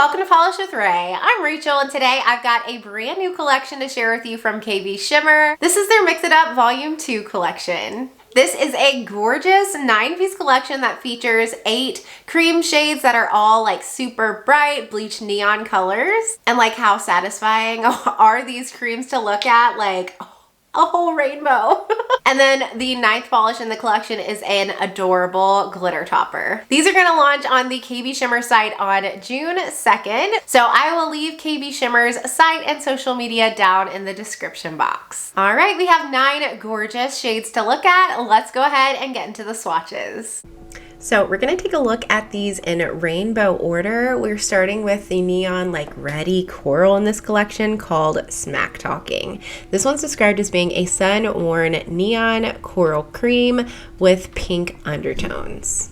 welcome to Polish with Ray. I'm Rachel, and today I've got a brand new collection to share with you from KBShimmer. This is their Mix It Up Volume 2 collection. This is a gorgeous 9-piece collection that features 8 cream shades that are all like super bright, bleached neon colors. And like, how satisfying are these creams to look at? Like, a whole rainbow. And then the 9th polish in the collection is an adorable glitter topper. These are gonna launch on the KBShimmer site on June 2nd. So I will leave KBShimmer's site and social media down in the description box. All right, we have 9 gorgeous shades to look at. Let's go ahead and get into the swatches. So we're gonna take a look at these in rainbow order. We're starting with the neon like reddy coral in this collection called Smack Talking. This one's described as being a sun-worn neon coral cream with pink undertones.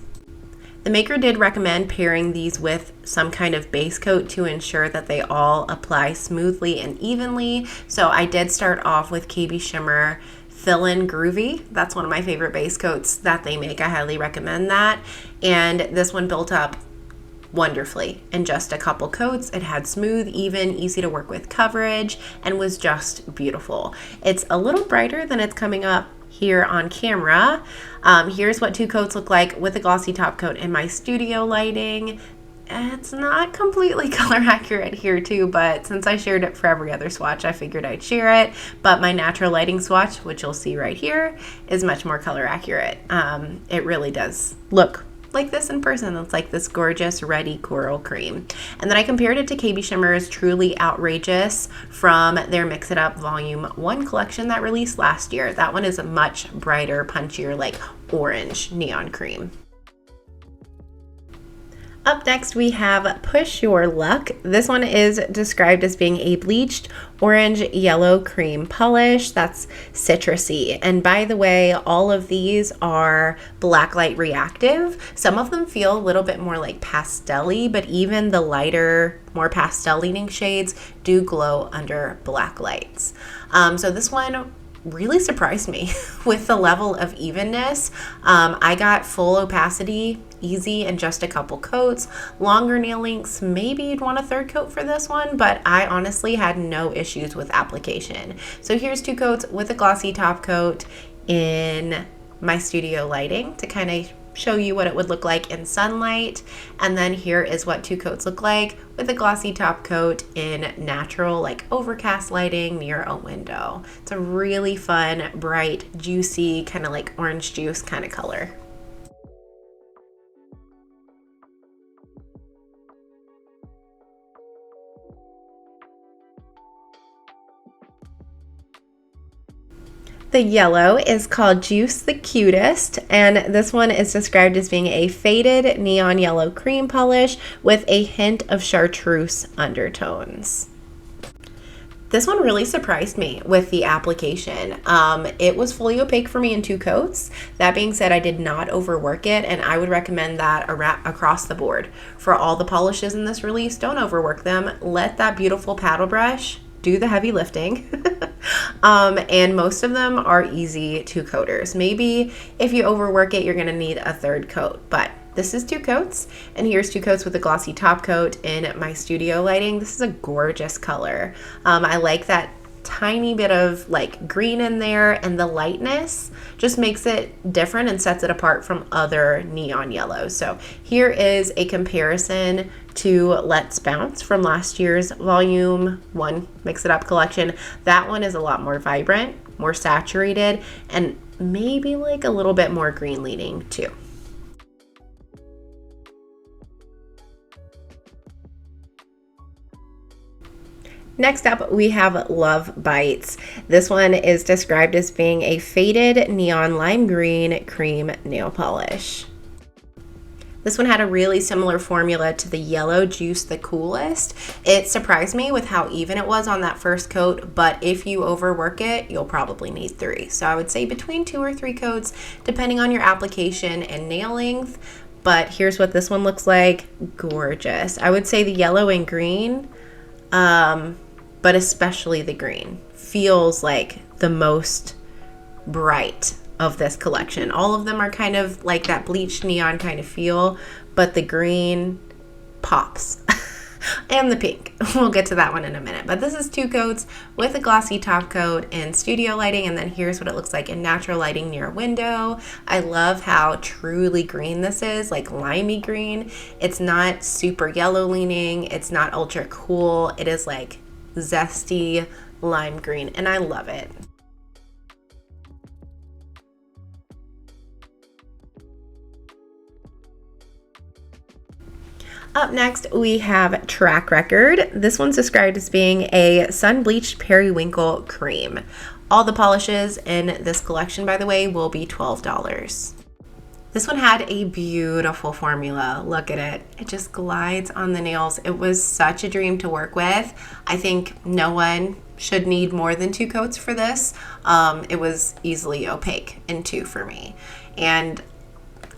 The maker did recommend pairing these with some kind of base coat to ensure that they all apply smoothly and evenly. So I did start off with KBShimmer Fill-In Groovy. That's one of my favorite base coats that they make. I highly recommend that. And this one built up wonderfully in just a couple coats. It had smooth, even, easy to work with coverage and was just beautiful. It's a little brighter than it's coming up here on camera. Here's what 2 coats look like with a glossy top coat in my studio lighting. It's not completely color accurate here too, but since I shared it for every other swatch, I figured I'd share it. But my natural lighting swatch, which you'll see right here, is much more color accurate. It really does look like this in person. It's like this gorgeous reddy coral cream. And then I compared it to KBShimmer's Truly Outrageous from their Mix It Up Volume 1 collection that released last year. That one is a much brighter, punchier, like orange neon cream. Up next, we have Push Your Luck. This one is described as being a bleached orange yellow cream polish that's citrusy. And by the way, all of these are blacklight reactive. Some of them feel a little bit more like pastel-y, but even the lighter, more pastel-leaning shades do glow under black lights. So this one really surprised me with the level of evenness. I got full opacity, easy, and just a couple coats. Longer nail lengths, maybe you'd want a 3rd coat for this one, but I honestly had no issues with application. So here's 2 coats with a glossy top coat in my studio lighting to kind of show you what it would look like in sunlight. And then here is what 2 coats look like with a glossy top coat in natural, like overcast lighting near a window. It's a really fun, bright, juicy, kind of like orange juice kind of color. The yellow is called Juice the Cutest, and this one is described as being a faded neon yellow cream polish with a hint of chartreuse undertones. This one really surprised me with the application. It was fully opaque for me in 2 coats. That being said, I did not overwork it, and I would recommend that across the board. For all the polishes in this release, don't overwork them. Let that beautiful paddle brush do the heavy lifting. And most of them are easy 2 coaters. Maybe if you overwork it, you're gonna need a 3rd coat, but this is 2 coats, and here's 2 coats with a glossy top coat in my studio lighting. This is a gorgeous color. I like that tiny bit of like green in there, and the lightness just makes it different and sets it apart from other neon yellows. So here is a comparison to Let's Bounce from last year's Volume 1 Mix It Up collection. That one is a lot more vibrant, more saturated, and maybe like a little bit more green leaning too. Next up, we have Love Bytes. This one is described as being a faded neon lime green cream nail polish. This one had a really similar formula to the yellow Juice the Coolest. It surprised me with how even it was on that 1st coat, but if you overwork it, you'll probably need 3. So I would say between 2 or 3 coats, depending on your application and nail length. But here's what this one looks like. Gorgeous. I would say the yellow and green, but especially the green, feels like the most bright of this collection. All of them are kind of like that bleached neon kind of feel, but the green pops. and the pink. We'll get to that one in a minute. But this is 2 coats with a glossy top coat in studio lighting, and then here's what it looks like in natural lighting near a window. I love how truly green this is, like limey green. It's not super yellow leaning. It's not ultra cool. It is like zesty lime green, and I love it. Up next, we have Track Record. This one's described as being a sun-bleached periwinkle cream. All the polishes in this collection, by the way, will be $12. This one had a beautiful formula. Look at it. It just glides on the nails. It was such a dream to work with. I think no one should need more than 2 coats for this. It was easily opaque in 2 for me. And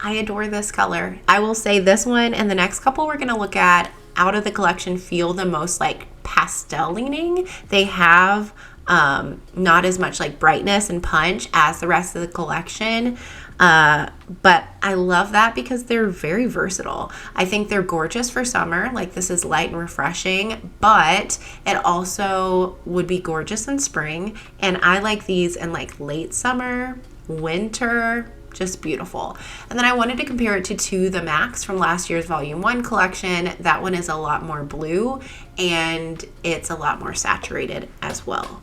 I adore this color. I will say this one and the next couple we're gonna look at out of the collection feel the most like pastel leaning. They have not as much like brightness and punch as the rest of the collection. But I love that because they're very versatile. I think they're gorgeous for summer. Like this is light and refreshing, but it also would be gorgeous in spring. And I like these in like late summer, winter, just beautiful. And then I wanted to compare it to the Max from last year's Volume 1 collection. That one is a lot more blue and it's a lot more saturated as well.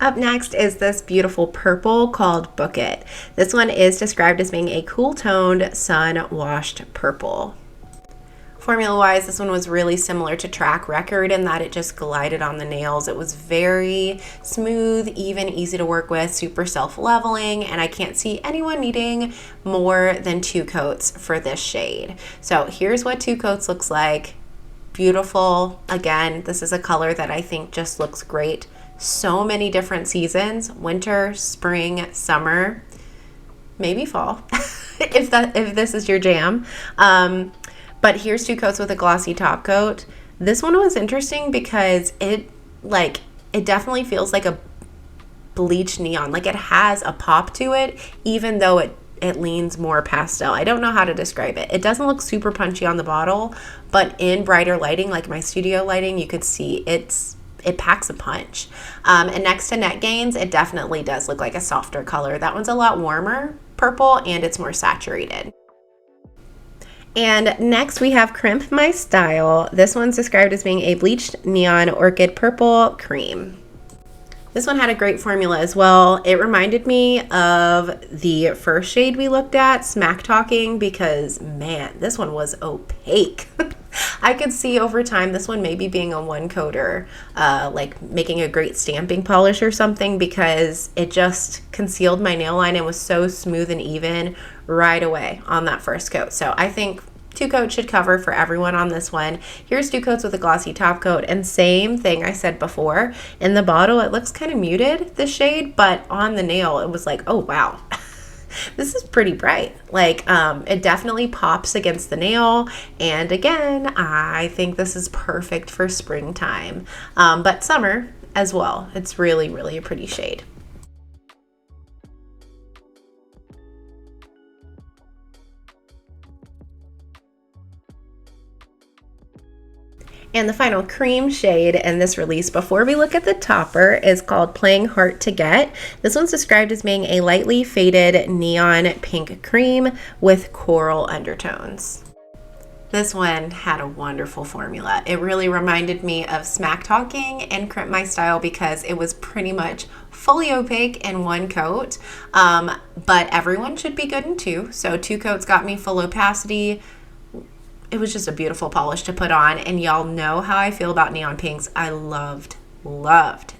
Up next is this beautiful purple called Book It. This one is described as being a cool toned sun-washed purple. Formula-wise, this one was really similar to Track Record in that it just glided on the nails. It was very smooth, even, easy to work with, super self-leveling, and I can't see anyone needing more than 2 coats for this shade. So here's what 2 coats looks like. Beautiful. Again, this is a color that I think just looks great. So many different seasons: winter, spring, summer, maybe fall, if this is your jam. But here's 2 coats with a glossy top coat. This one was interesting because it definitely feels like a bleached neon. Like it has a pop to it, even though it leans more pastel. I don't know how to describe it. It doesn't look super punchy on the bottle, but in brighter lighting, like my studio lighting, you could see it packs a punch. And next to Net Gains, it definitely does look like a softer color. That one's a lot warmer purple and it's more saturated. And next we have Crimp My Style. This one's described as being a bleached neon orchid purple cream. This one had a great formula as well. It reminded me of the first shade we looked at, Smack Talking, because man, this one was opaque. I could see over time this one maybe being a 1-coater, like making a great stamping polish or something, because it just concealed my nail line and was so smooth and even right away on that first coat. So I think 2 coats should cover for everyone on this one. Here's 2 coats with a glossy top coat, and same thing I said before. In the bottle, it looks kind of muted, the shade, but on the nail, it was like, oh wow. This is pretty bright. Like it definitely pops against the nail, and again, I think this is perfect for springtime, but summer as well. It's really, really a pretty shade. And the final cream shade in this release before we look at the topper is called Playing Hard to Get. This one's described as being a lightly faded neon pink cream with coral undertones. This one had a wonderful formula. It really reminded me of Smack Talking and Crimp My Style because it was pretty much fully opaque in 1 coat, but everyone should be good in 2. So 2 coats got me full opacity. It was just a beautiful polish to put on, and y'all know how I feel about neon pinks. I loved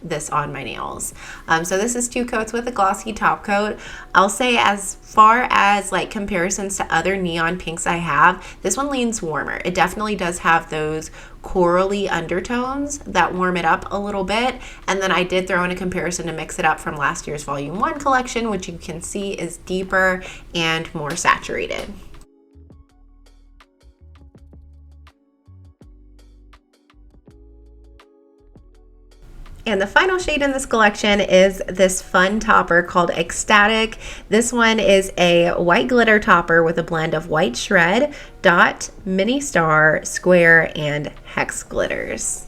this on my nails. So this is 2 coats with a glossy top coat. I'll say as far as like comparisons to other neon pinks I have, this one leans warmer. It definitely does have those corally undertones that warm it up a little bit. And then I did throw in a comparison to Mix It Up from last year's Volume 1 collection, which you can see is deeper and more saturated. And the final shade in this collection is this fun topper called Ecstatic. This one is a white glitter topper with a blend of white shred, dot, mini star, square, and hex glitters.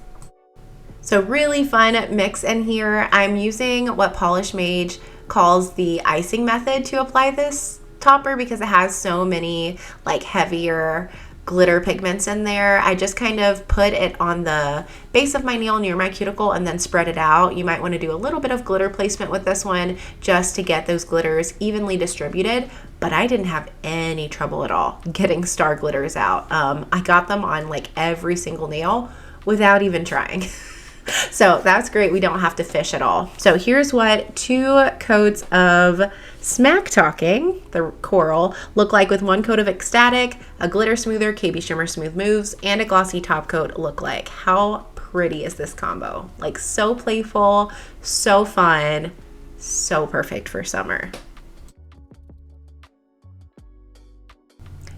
So really fun mix in here. I'm using what Polish Mage calls the icing method to apply this topper because it has so many like heavier glitter pigments in there. I just kind of put it on the base of my nail near my cuticle and then spread it out. You might want to do a little bit of glitter placement with this one just to get those glitters evenly distributed, but I didn't have any trouble at all getting star glitters out. I got them on like every single nail without even trying. So that's great. We don't have to fish at all. So here's what 2 coats of Smack Talking, the coral, look like with 1 coat of Ecstatic, a glitter smoother, KBShimmer Smooth Moves, and a glossy top coat look like. How pretty is this combo? Like so playful, so fun, so perfect for summer.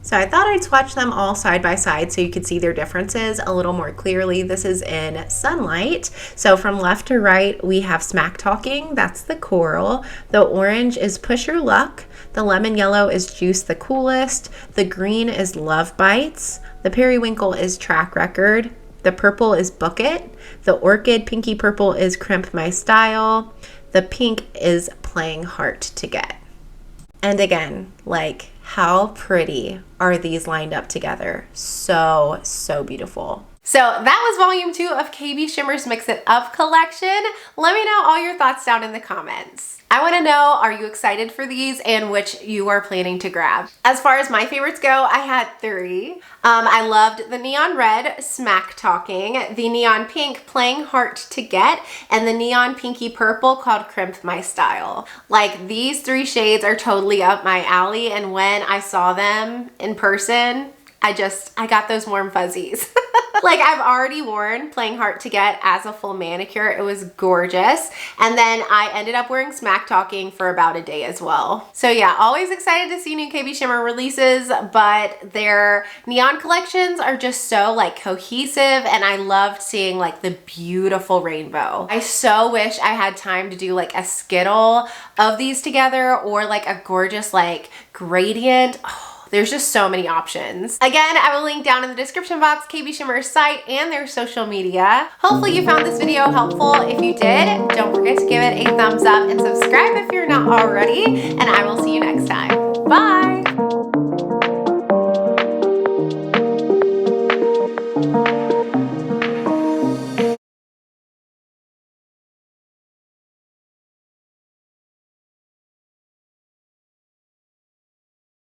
So I thought I'd swatch them all side by side so you could see their differences a little more clearly. This is in sunlight. So from left to right, we have Smack Talking, that's the coral. The orange is Push Your Luck. The lemon yellow is Juice the Coolest. The green is Love Bites. The periwinkle is Track Record. The purple is Book It. The orchid pinky purple is Crimp My Style. The pink is Playing Hard to Get. And again, like, how pretty are these lined up together? So, so beautiful. So that was volume 2 of KBShimmer's Mix It Up collection. Let me know all your thoughts down in the comments. I want to know, are you excited for these and which you are planning to grab? As far as my favorites go, I had 3. I loved the neon red, Smack Talking, the neon pink, Playing Hard to Get, and the neon pinky purple called Crimp My Style. Like, these 3 shades are totally up my alley, and when I saw them in person, I got those warm fuzzies. Like, I've already worn Playing Hard to Get as a full manicure. It was gorgeous. And then I ended up wearing Smack Talking for about a day as well. So yeah, always excited to see new KBShimmer releases, but their neon collections are just so like cohesive, and I loved seeing like the beautiful rainbow. I so wish I had time to do like a skittle of these together or like a gorgeous like gradient. Oh, there's just so many options. Again, I will link down in the description box KBShimmer's site and their social media. Hopefully you found this video helpful. If you did, don't forget to give it a thumbs up and subscribe if you're not already, and I will see you next time. Bye!